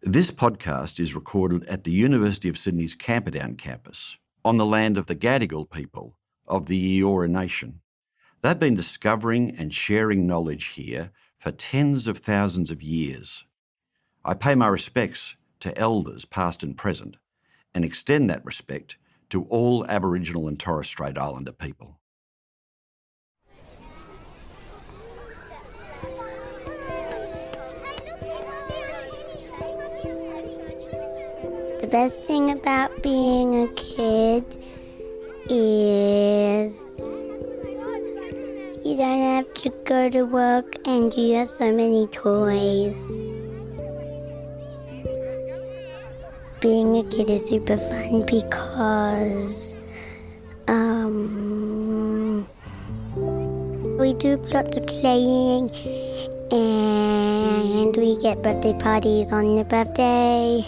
This podcast is recorded at the University of Sydney's Camperdown campus on the land of the Gadigal people of the Eora Nation. They've been discovering and sharing knowledge here for tens of thousands of years. I pay my respects to elders past and present and extend that respect to all Aboriginal and Torres Strait Islander people. The best thing about being a kid is you don't have to go to work and you have so many toys. Being a kid is super fun because we do lots of playing and we get birthday parties on your birthday.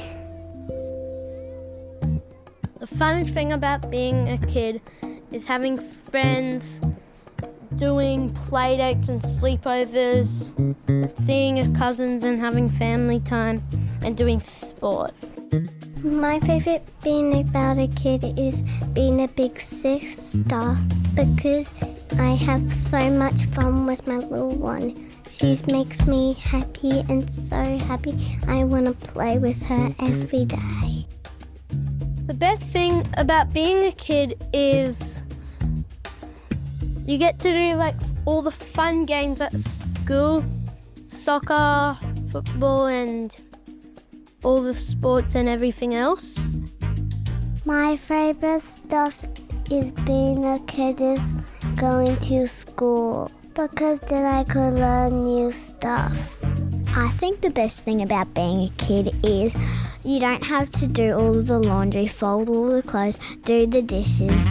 The fun thing about being a kid is having friends, doing play dates and sleepovers, seeing your cousins and having family time, and doing sport. My favourite being about a kid is being a big sister because I have so much fun with my little one. She makes me happy and so happy. I want to play with her every day. The best thing about being a kid is you get to do all the fun games at school, soccer, football and all the sports and everything else. My favourite stuff is being a kid is going to school because then I could learn new stuff. I think the best thing about being a kid is you don't have to do all the laundry, fold all the clothes, do the dishes.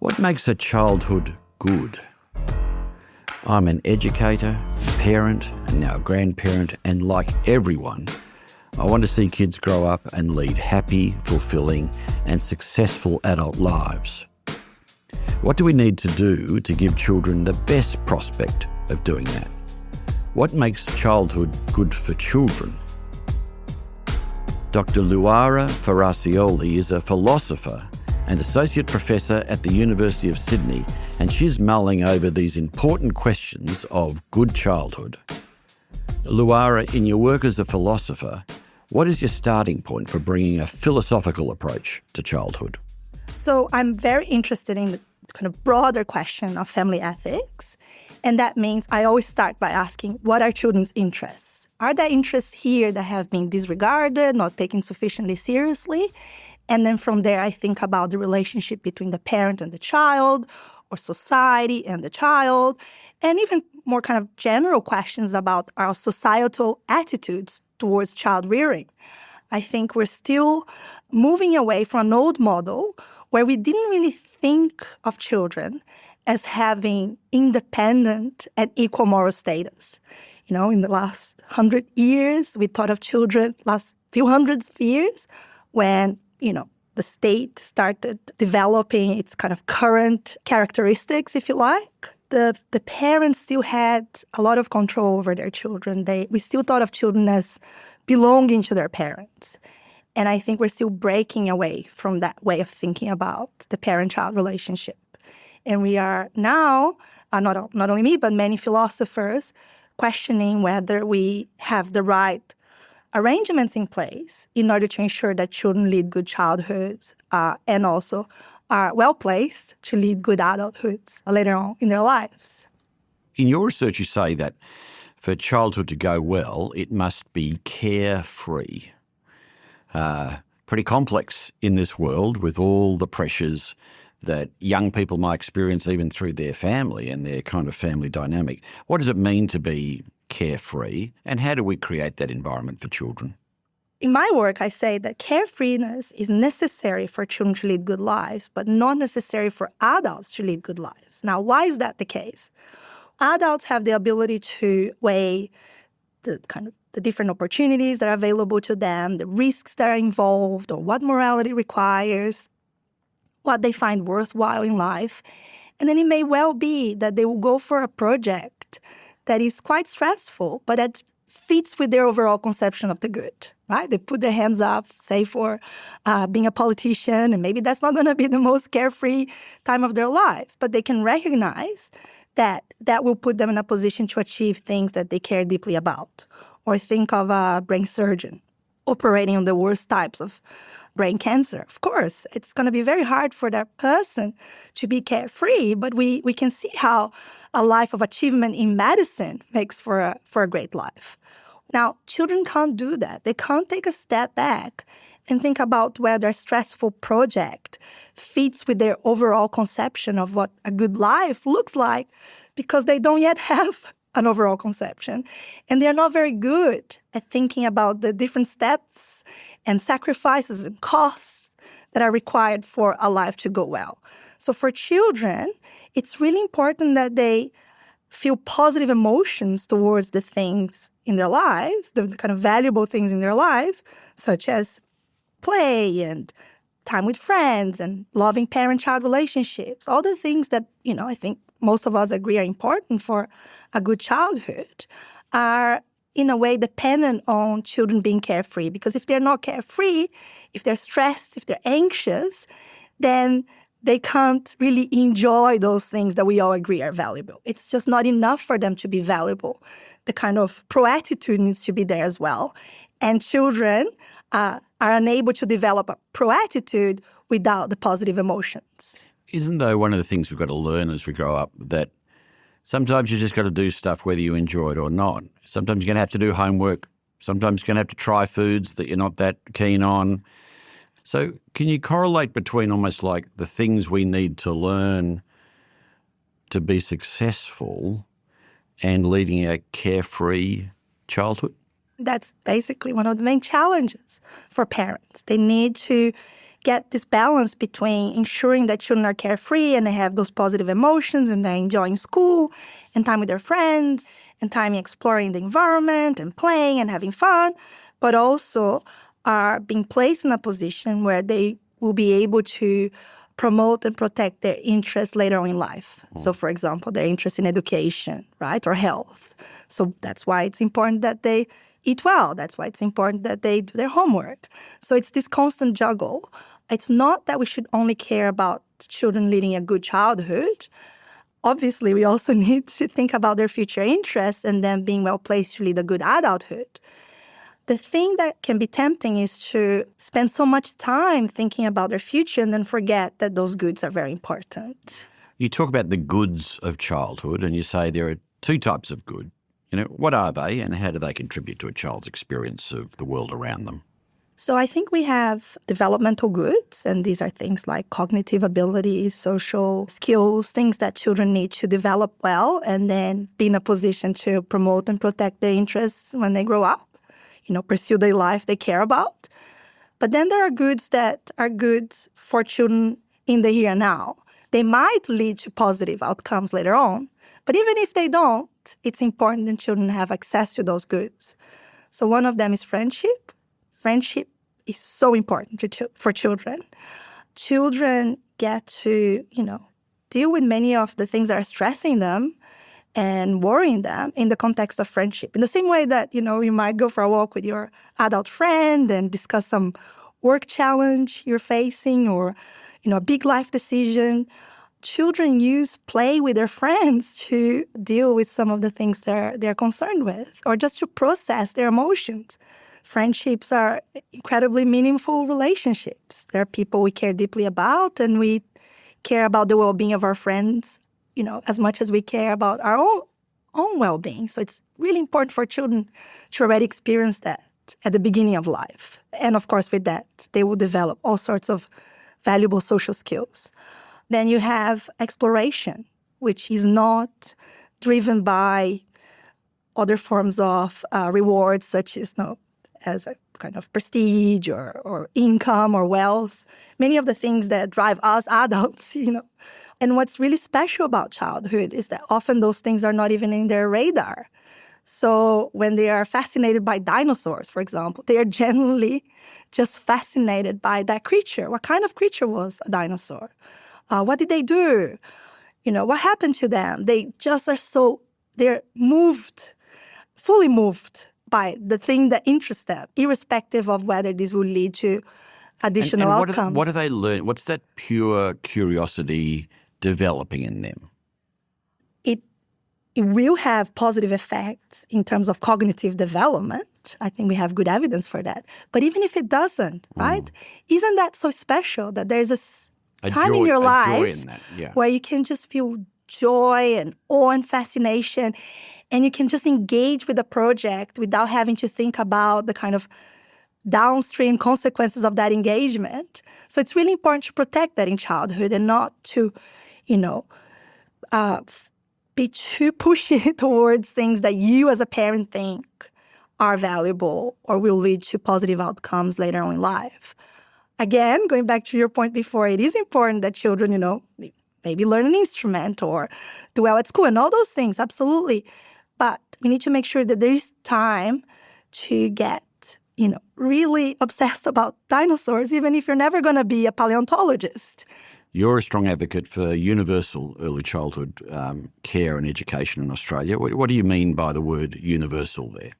What makes a childhood good? I'm an educator, parent, and now grandparent, and like everyone, I want to see kids grow up and lead happy, fulfilling, and successful adult lives. What do we need to do to give children the best prospect of doing that? What makes childhood good for children? Dr. Luara Ferracioli is a philosopher and associate professor at the University of Sydney, and she's mulling over these important questions of good childhood. Luara, in your work as a philosopher, what is your starting point for bringing a philosophical approach to childhood? So I'm very interested in the kind of broader question of family ethics. And that means I always start by asking, what are children's interests? Are there interests here that have been disregarded, not taken sufficiently seriously? And then from there, I think about the relationship between the parent and the child, or society and the child, and even more kind of general questions about our societal attitudes towards child rearing. I think we're still moving away from an old model where we didn't really think of children as having independent and equal moral status. You know, in the last 100 years, we thought of children, last few hundreds of years, when, the state started developing its kind of current characteristics, if you like. The parents still had a lot of control over their children. We still thought of children as belonging to their parents. And I think we're still breaking away from that way of thinking about the parent-child relationship. And we are now, not only me, but many philosophers, questioning whether we have the right arrangements in place in order to ensure that children lead good childhoods and also are well-placed to lead good adulthoods later on in their lives. In your research, you say that for childhood to go well, it must be carefree. Pretty complex in this world with all the pressures that young people might experience even through their family and their kind of family dynamic. What does it mean to be carefree, and how do we create that environment for children? In my work, I say that carefreeness is necessary for children to lead good lives, but not necessary for adults to lead good lives. Now, why is that the case? Adults have the ability to weigh the different opportunities that are available to them, the risks that are involved, or what morality requires. what they find worthwhile in life. And then it may well be that they will go for a project that is quite stressful, but that fits with their overall conception of the good, right? They put their hands up, say, for being a politician, and maybe that's not going to be the most carefree time of their lives, but they can recognize that that will put them in a position to achieve things that they care deeply about. Or think of a brain surgeon operating on the worst types of brain cancer. Of course, it's going to be very hard for that person to be carefree, but we can see how a life of achievement in medicine makes for a great life. Now, children can't do that. They can't take a step back and think about whether a stressful project fits with their overall conception of what a good life looks like, because they don't yet have an overall conception. And they're not very good at thinking about the different steps and sacrifices and costs that are required for a life to go well. So for children, it's really important that they feel positive emotions towards the things in their lives, the kind of valuable things in their lives, such as play and time with friends and loving parent-child relationships, all the things that, I think most of us agree are important for a good childhood, are in a way dependent on children being carefree. Because if they're not carefree, if they're stressed, if they're anxious, then they can't really enjoy those things that we all agree are valuable. It's just not enough for them to be valuable. The kind of pro-attitude needs to be there as well. And children are unable to develop a pro-attitude without the positive emotions. Isn't, though, one of the things we've got to learn as we grow up that sometimes you just got to do stuff whether you enjoy it or not. Sometimes you're going to have to do homework. Sometimes you're going to have to try foods that you're not that keen on. So can you correlate between almost like the things we need to learn to be successful and leading a carefree childhood? That's basically one of the main challenges for parents. They need to get this balance between ensuring that children are carefree and they have those positive emotions and they're enjoying school and time with their friends and time exploring the environment and playing and having fun, but also are being placed in a position where they will be able to promote and protect their interests later on in life. So, for example, their interest in education, right, or health. So that's why it's important that they eat well. That's why it's important that they do their homework. So it's this constant juggle. It's not that we should only care about children leading a good childhood. Obviously, we also need to think about their future interests and them being well-placed to lead a good adulthood. The thing that can be tempting is to spend so much time thinking about their future and then forget that those goods are very important. You talk about the goods of childhood and you say there are two types of good. What are they and how do they contribute to a child's experience of the world around them? So I think we have developmental goods, and these are things like cognitive abilities, social skills, things that children need to develop well and then be in a position to promote and protect their interests when they grow up, pursue the life they care about. But then there are goods that are goods for children in the here and now. They might lead to positive outcomes later on, but even if they don't, it's important that children have access to those goods. So one of them is friendship. Friendship is so important for children. Children get to, deal with many of the things that are stressing them and worrying them in the context of friendship. In the same way that, you might go for a walk with your adult friend and discuss some work challenge you're facing or, a big life decision. Children use play with their friends to deal with some of the things they're concerned with or just to process their emotions. Friendships are incredibly meaningful relationships. They're people we care deeply about, and we care about the well-being of our friends, as much as we care about our own well-being. So it's really important for children to already experience that at the beginning of life. And of course, with that, they will develop all sorts of valuable social skills. Then you have exploration, which is not driven by other forms of rewards, such as as a kind of prestige or income or wealth, many of the things that drive us adults, And what's really special about childhood is that often those things are not even in their radar. So when they are fascinated by dinosaurs, for example, they are genuinely just fascinated by that creature. What kind of creature was a dinosaur? What did they do? What happened to them? They just they're moved, fully moved by the thing that interests them, irrespective of whether this will lead to additional outcomes. What do they learn? What's that pure curiosity developing in them? It will have positive effects in terms of cognitive development. I think we have good evidence for that. But even if it doesn't, right? Isn't that so special that there's a time in your life where you can just feel joy and awe and fascination, and you can just engage with the project without having to think about the kind of downstream consequences of that engagement. So it's really important to protect that in childhood and not to, be too pushy towards things that you as a parent think are valuable or will lead to positive outcomes later on in life. Again, going back to your point before, it is important that children, maybe learn an instrument or do well at school and all those things, absolutely. But we need to make sure that there is time to get, really obsessed about dinosaurs, even if you're never going to be a paleontologist. You're a strong advocate for universal early childhood care and education in Australia. What do you mean by the word universal there?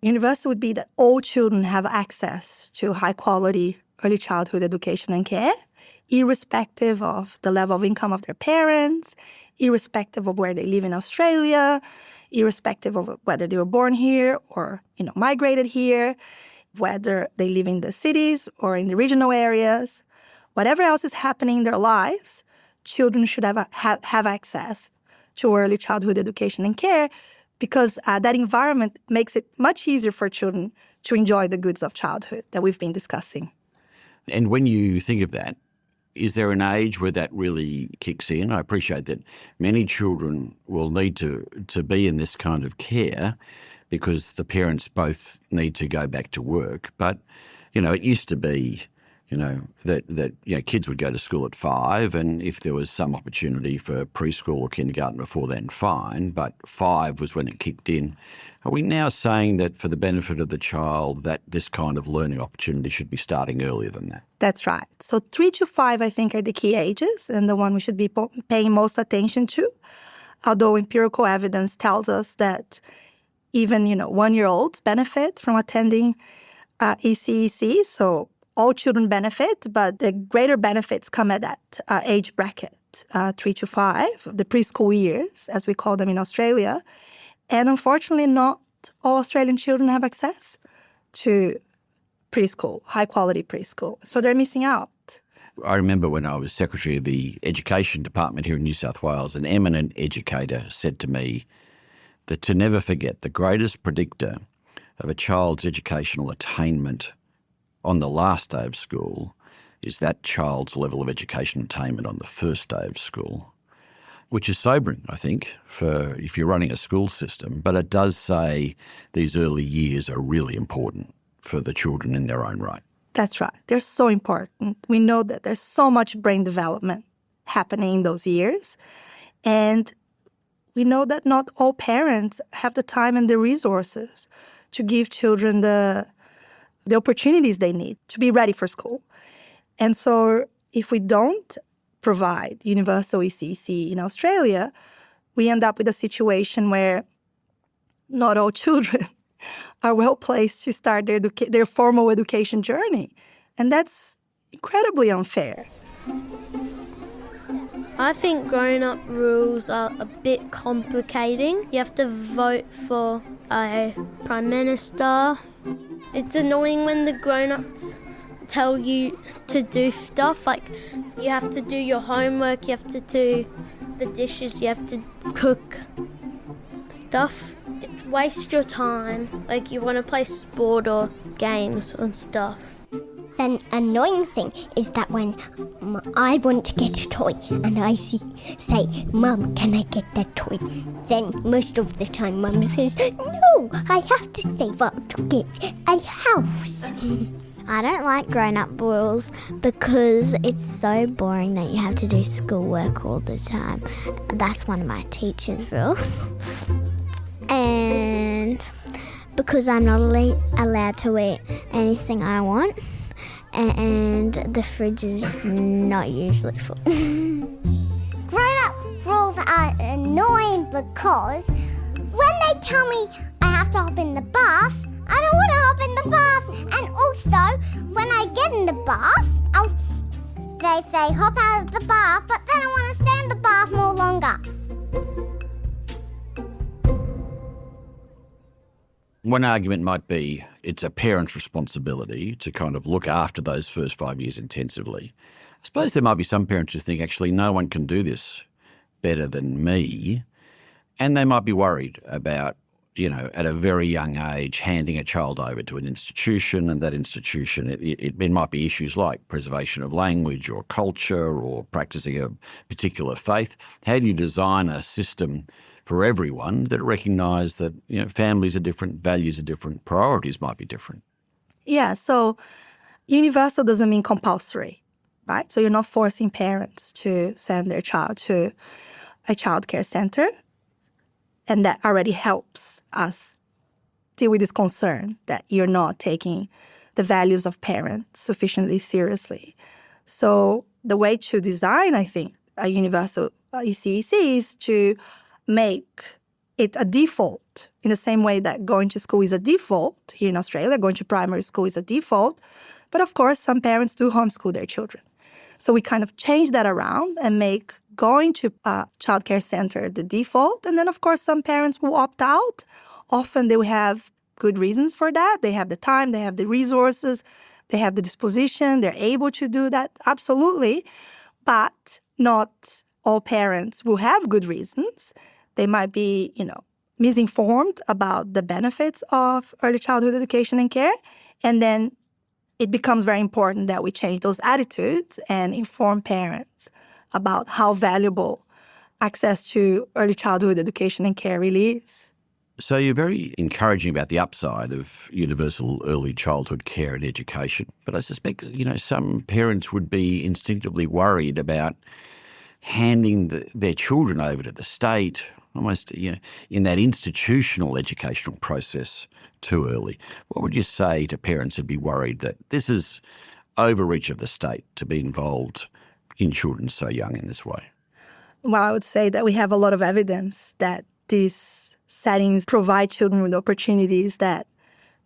Universal would be that all children have access to high-quality early childhood education and care, irrespective of the level of income of their parents, irrespective of where they live in Australia, irrespective of whether they were born here or, migrated here, whether they live in the cities or in the regional areas. Whatever else is happening in their lives, children should have access to early childhood education and care because that environment makes it much easier for children to enjoy the goods of childhood that we've been discussing. And when you think of that, is there an age where that really kicks in? I appreciate that many children will need to be in this kind of care because the parents both need to go back to work. But, it used to be that kids would go to school at 5, and if there was some opportunity for preschool or kindergarten before then, fine, but 5 was when it kicked in. Are we now saying that for the benefit of the child that this kind of learning opportunity should be starting earlier than that? That's right. So 3 to 5, I think, are the key ages and the one we should be paying most attention to, although empirical evidence tells us that even, 1-year-olds benefit from attending ECEC, so all children benefit, but the greater benefits come at that age bracket, 3 to 5, the preschool years, as we call them in Australia. And unfortunately, not all Australian children have access to preschool, high-quality preschool. So they're missing out. I remember when I was Secretary of the Education Department here in New South Wales, an eminent educator said to me that to never forget the greatest predictor of a child's educational attainment on the last day of school is that child's level of education attainment on the first day of school, which is sobering, I think, for if you're running a school system. But it does say these early years are really important for the children in their own right. That's right. They're so important. We know that there's so much brain development happening in those years. And we know that not all parents have the time and the resources to give children the opportunities they need to be ready for school. And so if we don't provide universal ECEC in Australia, we end up with a situation where not all children are well placed to start their formal education journey. And that's incredibly unfair. I think grown-up rules are a bit complicating. You have to vote for a prime minister. It's annoying when the grown-ups tell you to do stuff, like you have to do your homework, you have to do the dishes, you have to cook stuff. It wastes your time, like you want to play sport or games and stuff. An annoying thing is that when I want to get a toy and I say, Mum, can I get that toy? Then most of the time Mum says, no, I have to save up to get a house. I don't like grown-up rules because it's so boring that you have to do schoolwork all the time. That's one of my teacher's rules. And because I'm not allowed to eat anything I want, and the fridge is not usually full. Grown-up rules are annoying because when they tell me I have to hop in the bath, I don't want to hop in the bath. And also, when I get in the bath, they say hop out of the bath, but then I want to stay in the bath more longer. One argument might be it's a parent's responsibility to kind of look after those first 5 years intensively. I suppose there might be some parents who think actually no one can do this better than me, and they might be worried about, at a very young age, handing a child over to an institution, and that institution, it might be issues like preservation of language or culture or practicing a particular faith. How do you design a system for everyone that recognise that families are different, values are different, priorities might be different? Yeah, so universal doesn't mean compulsory, right? So you're not forcing parents to send their child to a childcare center, and that already helps us deal with this concern that you're not taking the values of parents sufficiently seriously. So the way to design, I think, a universal ECEC is to make it a default in the same way that going to school is a default here in Australia, going to primary school is a default. But of course, some parents do homeschool their children. So we kind of change that around and make going to a childcare center the default. And then, of course, some parents will opt out. Often they will have good reasons for that. They have the time, they have the resources, they have the disposition, they're able to do that, absolutely. But not all parents will have good reasons. They might be, misinformed about the benefits of early childhood education and care. And then it becomes very important that we change those attitudes and inform parents about how valuable access to early childhood education and care really is. So you're very encouraging about the upside of universal early childhood care and education. But I suspect, some parents would be instinctively worried about handing their children over to the state, almost in that institutional educational process too early. What would you say to parents who'd be worried that this is overreach of the state to be involved in children so young in this way? Well, I would say that we have a lot of evidence that these settings provide children with opportunities that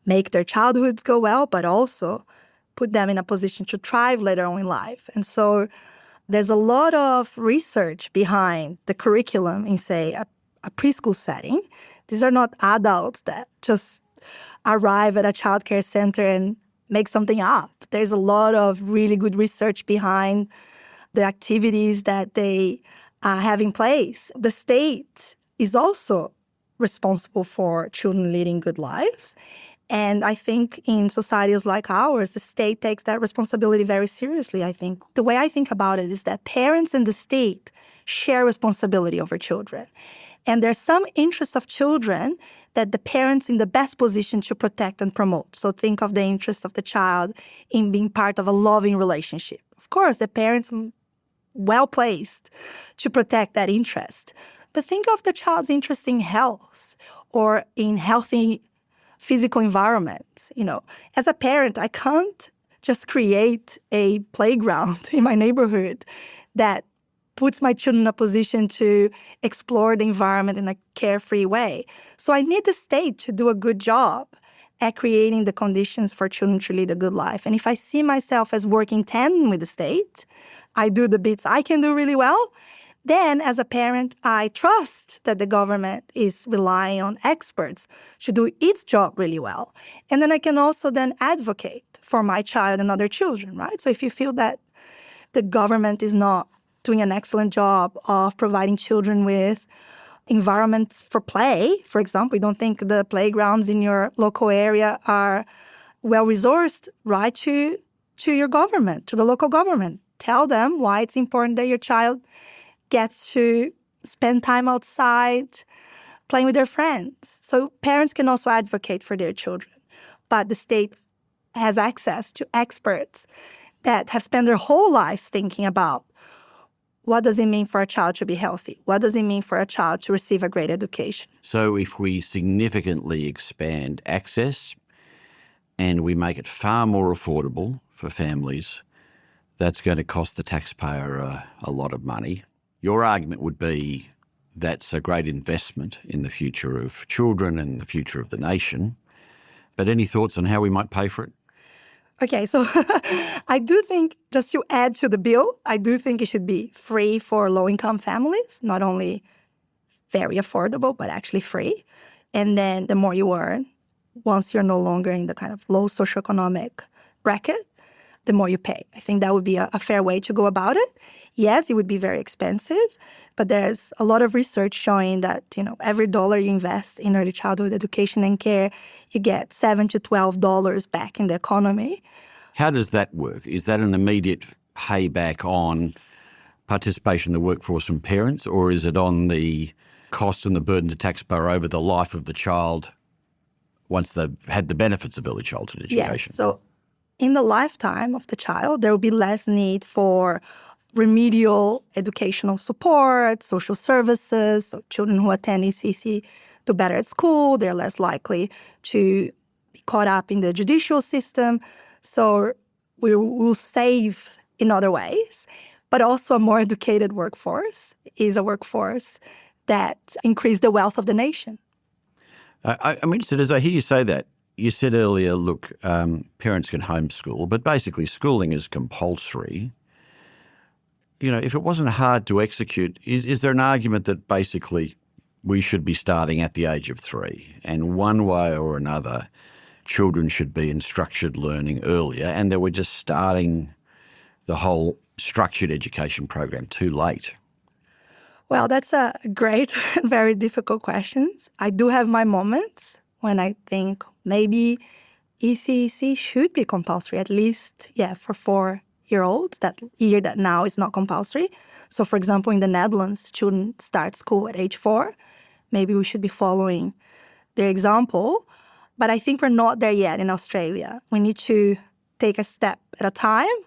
make their childhoods go well, but also put them in a position to thrive later on in life. And so there's a lot of research behind the curriculum in, say, a preschool setting. These are not adults that just arrive at a childcare center and make something up. There's a lot of really good research behind the activities that they have in place. The state is also responsible for children leading good lives. And I think in societies like ours, the state takes that responsibility very seriously, I think. The way I think about it is that parents and the state share responsibility over children. And there's some interests of children that the parents in the best position to protect and promote. So think of the interests of the child in being part of a loving relationship. Of course, the parents are well-placed to protect that interest. But think of the child's interest in health or in healthy physical environment. As a parent, I can't just create a playground in my neighborhood that puts my children in a position to explore the environment in a carefree way. So I need the state to do a good job at creating the conditions for children to lead a good life. And if I see myself as working tandem with the state, I do the bits I can do really well, then as a parent, I trust that the government is relying on experts to do its job really well. And then I can also then advocate for my child and other children, right? So if you feel that the government is not doing an excellent job of providing children with environments for play, for example, you don't think the playgrounds in your local area are well-resourced, write to your government, to the local government. Tell them why it's important that your child gets to spend time outside playing with their friends. So parents can also advocate for their children. But the state has access to experts that have spent their whole lives thinking about what does it mean for a child to be healthy? What does it mean for a child to receive a great education? So if we significantly expand access and we make it far more affordable for families, that's going to cost the taxpayer a lot of money. Your argument would be that's a great investment in the future of children and the future of the nation. But any thoughts on how we might pay for it? Okay, so I do think, just to add to the bill, I do think it should be free for low-income families, not only very affordable, but actually free. And then the more you earn, once you're no longer in the kind of low socioeconomic bracket, the more you pay. I think that would be a fair way to go about it. Yes, it would be very expensive, but there's a lot of research showing that, every dollar you invest in early childhood education and care, you get $7 to $12 back in the economy. How does that work? Is that an immediate payback on participation in the workforce from parents, or is it on the cost and the burden to taxpayer over the life of the child once they've had the benefits of early childhood education? Yes, so in the lifetime of the child, there will be less need for remedial educational support, social services. So children who attend ECEC do better at school. They're less likely to be caught up in the judicial system. So we will save in other ways. But also a more educated workforce is a workforce that increases the wealth of the nation. I'm interested, as I hear you say that, you said earlier, look, parents can homeschool, but basically schooling is compulsory. If it wasn't hard to execute, is there an argument that basically we should be starting at the age of 3 and one way or another children should be in structured learning earlier and that we're just starting the whole structured education program too late? Well, that's a great and very difficult question. I do have my moments when I think maybe ECEC should be compulsory, at least, for 4-year-olds, that year that now is not compulsory. So, for example, in the Netherlands, children start school at age 4. Maybe we should be following their example. But I think we're not there yet in Australia. We need to take a step at a time,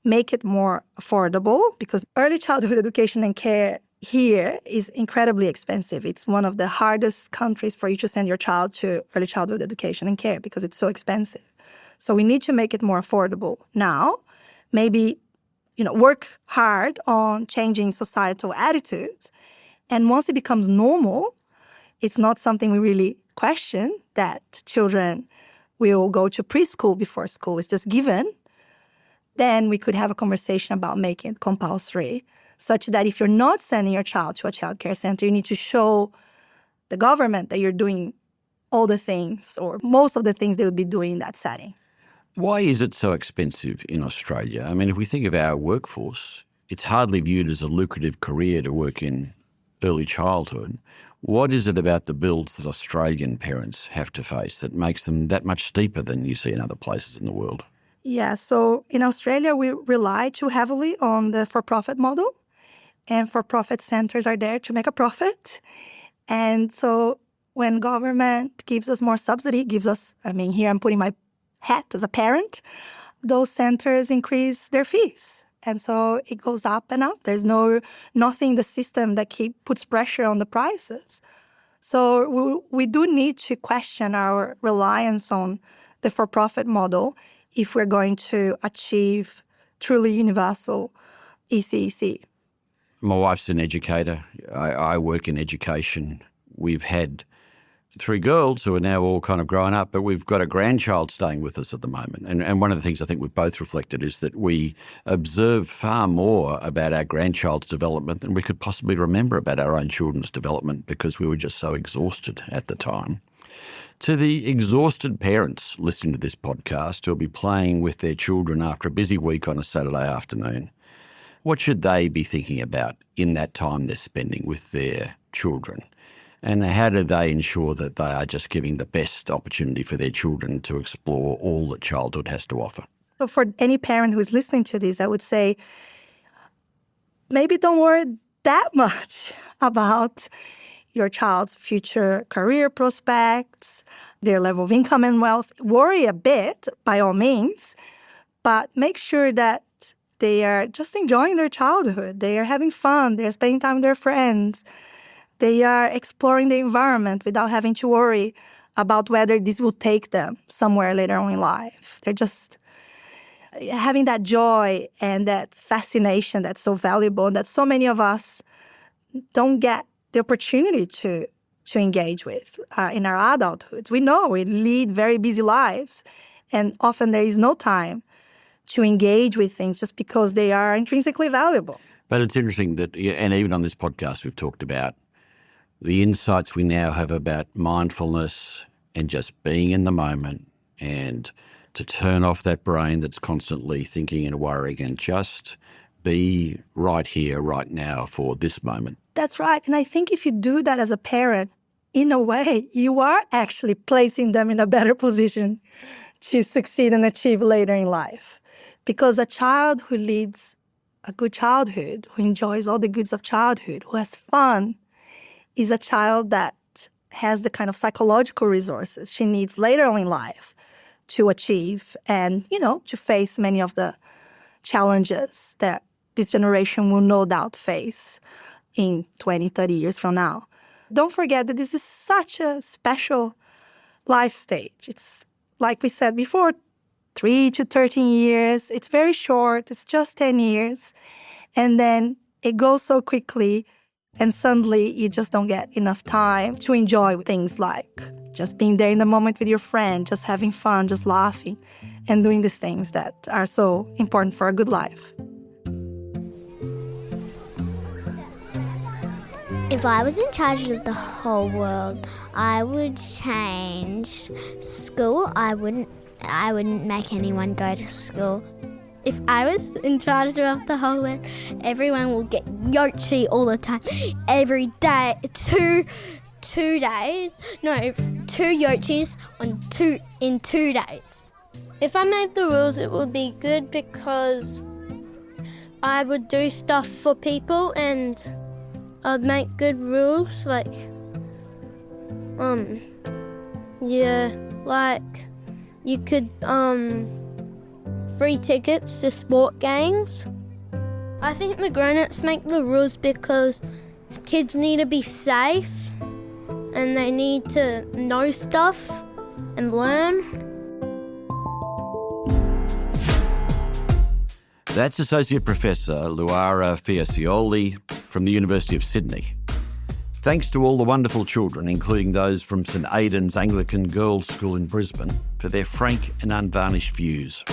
make it more affordable, because early childhood education and care here is incredibly expensive. It's one of the hardest countries for you to send your child to early childhood education and care because it's so expensive. So we need to make it more affordable now. Maybe, work hard on changing societal attitudes. And once it becomes normal, it's not something we really question, that children will go to preschool before school is just given. Then we could have a conversation about making it compulsory, such that if you're not sending your child to a childcare center, you need to show the government that you're doing all the things or most of the things they would be doing in that setting. Why is it so expensive in Australia? I mean, if we think of our workforce, it's hardly viewed as a lucrative career to work in early childhood. What is it about the bills that Australian parents have to face that makes them that much steeper than you see in other places in the world? Yeah, so in Australia, we rely too heavily on the for-profit model. And for-profit centers are there to make a profit. And so when government gives us more subsidy, here I'm putting my hat as a parent, those centers increase their fees. And so it goes up and up. There's nothing in the system that puts pressure on the prices. So we do need to question our reliance on the for-profit model if we're going to achieve truly universal ECEC. My wife's an educator. I work in education. We've had 3 girls who are now all kind of grown up, but we've got a grandchild staying with us at the moment. And one of the things I think we've both reflected is that we observe far more about our grandchild's development than we could possibly remember about our own children's development because we were just so exhausted at the time. To the exhausted parents listening to this podcast who will be playing with their children after a busy week on a Saturday afternoon, what should they be thinking about in that time they're spending with their children? And how do they ensure that they are just giving the best opportunity for their children to explore all that childhood has to offer? So for any parent who's listening to this, I would say maybe don't worry that much about your child's future career prospects, their level of income and wealth. Worry a bit, by all means, but make sure that They are just enjoying their childhood. They are having fun. They're spending time with their friends. They are exploring the environment without having to worry about whether this will take them somewhere later on in life. They're just having that joy and that fascination that's so valuable and that so many of us don't get the opportunity to engage with in our adulthood. We know we lead very busy lives, and often there is no time to engage with things just because they are intrinsically valuable. But it's interesting that, and even on this podcast, we've talked about the insights we now have about mindfulness and just being in the moment and to turn off that brain that's constantly thinking and worrying and just be right here, right now for this moment. That's right. And I think if you do that as a parent, in a way, you are actually placing them in a better position to succeed and achieve later in life. Because a child who leads a good childhood, who enjoys all the goods of childhood, who has fun, is a child that has the kind of psychological resources she needs later on in life to achieve and, to face many of the challenges that this generation will no doubt face in 20, 30 years from now. Don't forget that this is such a special life stage. It's, like we said before, 3 to 13 years. It's very short. It's just 10 years. And then it goes so quickly, and suddenly you just don't get enough time to enjoy things like just being there in the moment with your friend, just having fun, just laughing, and doing these things that are so important for a good life. If I was in charge of the whole world, I would change school. I wouldn't make anyone go to school. If I was in charge of the whole world, everyone will get Yoshi all the time. Every day, two Yoshis in 2 days. If I made the rules, it would be good because I would do stuff for people and I'd make good rules, like you could free tickets to sport games. I think the grown-ups make the rules because kids need to be safe and they need to know stuff and learn. That's Associate Professor Luara Ferracioli from the University of Sydney. Thanks to all the wonderful children, including those from St Aidan's Anglican Girls' School in Brisbane, for their frank and unvarnished views.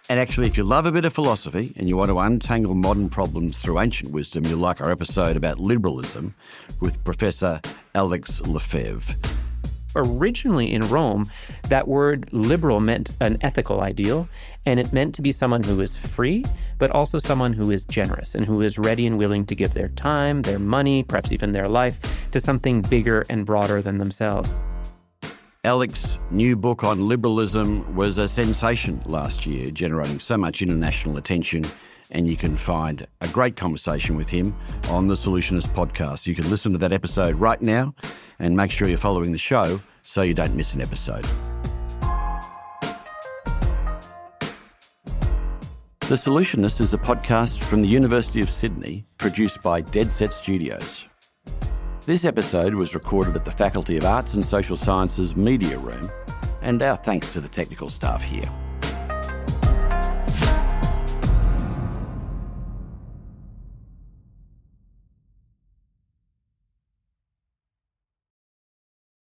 And actually, if you love a bit of philosophy and you want to untangle modern problems through ancient wisdom, you'll like our episode about liberalism with Professor Alex Lefebvre. Originally in Rome, that word liberal meant an ethical ideal, and it meant to be someone who is free, but also someone who is generous and who is ready and willing to give their time, their money, perhaps even their life, to something bigger and broader than themselves. Alex's new book on liberalism was a sensation last year, generating so much international attention, and you can find a great conversation with him on the Solutionist podcast. You can listen to that episode right now and make sure you're following the show so you don't miss an episode. The Solutionist is a podcast from the University of Sydney, produced by Dead Set Studios. This episode was recorded at the Faculty of Arts and Social Sciences Media Room, and our thanks to the technical staff here.